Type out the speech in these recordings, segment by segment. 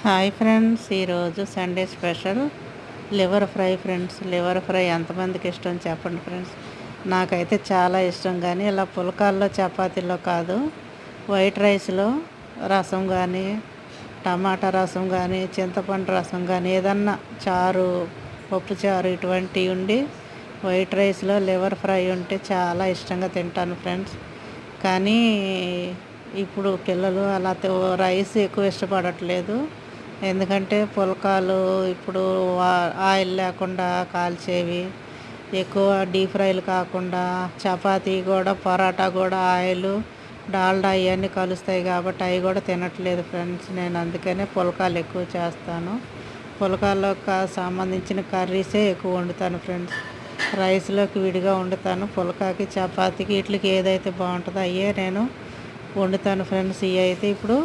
Hi friends, ఈరోజు Sunday special liver fry friends. Liver fry ఎంతమందికి ఇష్టం చెప్పండి ఫ్రెండ్స్. నాకైతే చాలా ఇష్టం, కానీ ఇలా పుల్కాల్లో చపాతీలో కాదు, వైట్ రైస్లో రసం కానీ, టమాటా రసం కానీ, చింతపండు రసం కానీ, ఏదన్నా చారు, పప్పు చారు ఇటువంటివి ఉండి వైట్ రైస్లో లివర్ ఫ్రై ఉంటే చాలా ఇష్టంగా తింటాను ఫ్రెండ్స్. కానీ ఇప్పుడు పిల్లలు అలా రైస్ ఎక్కువ ఇష్టపడట్లేదు. ఎందుకంటే పుల్కాలు ఇప్పుడు ఆయిల్ లేకుండా కాల్చేవి, ఎక్కువ డీప్ ఫ్రైలు కాకుండా, చపాతీ కూడా, పరోటా కూడా ఆయిల్, డాల్డా ఇవన్నీ కలుస్తాయి కాబట్టి అవి కూడా తినట్లేదు ఫ్రెండ్స్. నేను అందుకనే పుల్కాలు ఎక్కువ చేస్తాను. పుల్కాల్లోకి సంబంధించిన కర్రీసే ఎక్కువ వండుతాను ఫ్రెండ్స్. రైస్లోకి విడిగా వండుతాను. పుల్కాకి, చపాతీకి, ఇట్లకి ఏదైతే బాగుంటుందో అయ్యే నేను వండుతాను ఫ్రెండ్స్. ఇవి అయితే ఇప్పుడు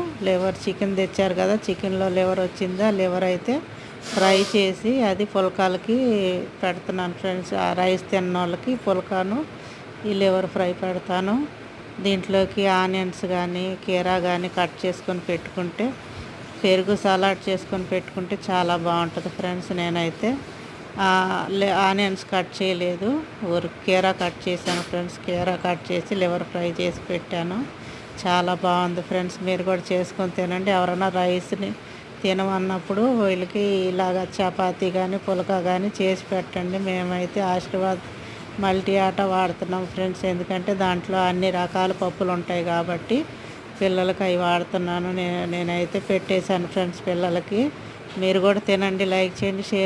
చికెన్ తెచ్చారు కదా, చికెన్లో లివర్ వచ్చింది. ఆ లివర్ అయితే ఫ్రై చేసి అది పుల్కాలకి పెడుతున్నాను ఫ్రెండ్స్. ఆ రైస్ తిన్న వాళ్ళకి పుల్కాను ఈ లివర్ ఫ్రై పెడతాను. దీంట్లోకి ఆనియన్స్ కానీ, కీరా కానీ కట్ చేసుకొని పెట్టుకుంటే, పెరుగు సలాడ్ చేసుకొని పెట్టుకుంటే చాలా బాగుంటుంది ఫ్రెండ్స్. నేనైతే ఆనియన్స్ కట్ చేయలేదు, కీరా కట్ చేశాను ఫ్రెండ్స్. కీరా కట్ చేసి లివర్ ఫ్రై చేసి పెట్టాను. చాలా బాగుంది ఫ్రెండ్స్. మీరు కూడా చేసుకొని తినండి. ఎవరైనా రైస్ని తినమన్నప్పుడు వీళ్ళకి ఇలాగ చపాతీ కానీ, పుల్కా కానీ చేసి పెట్టండి. మేమైతే ఆశీర్వాద్ మల్టీ ఆటా వాడుతున్నాం ఫ్రెండ్స్. ఎందుకంటే దాంట్లో అన్ని రకాల పప్పులు ఉంటాయి కాబట్టి పిల్లలకి అవి వాడుతున్నాను. నేనైతే పెట్టేశాను ఫ్రెండ్స్ పిల్లలకి. మీరు కూడా తినండి, లైక్ చేయండి, షేర్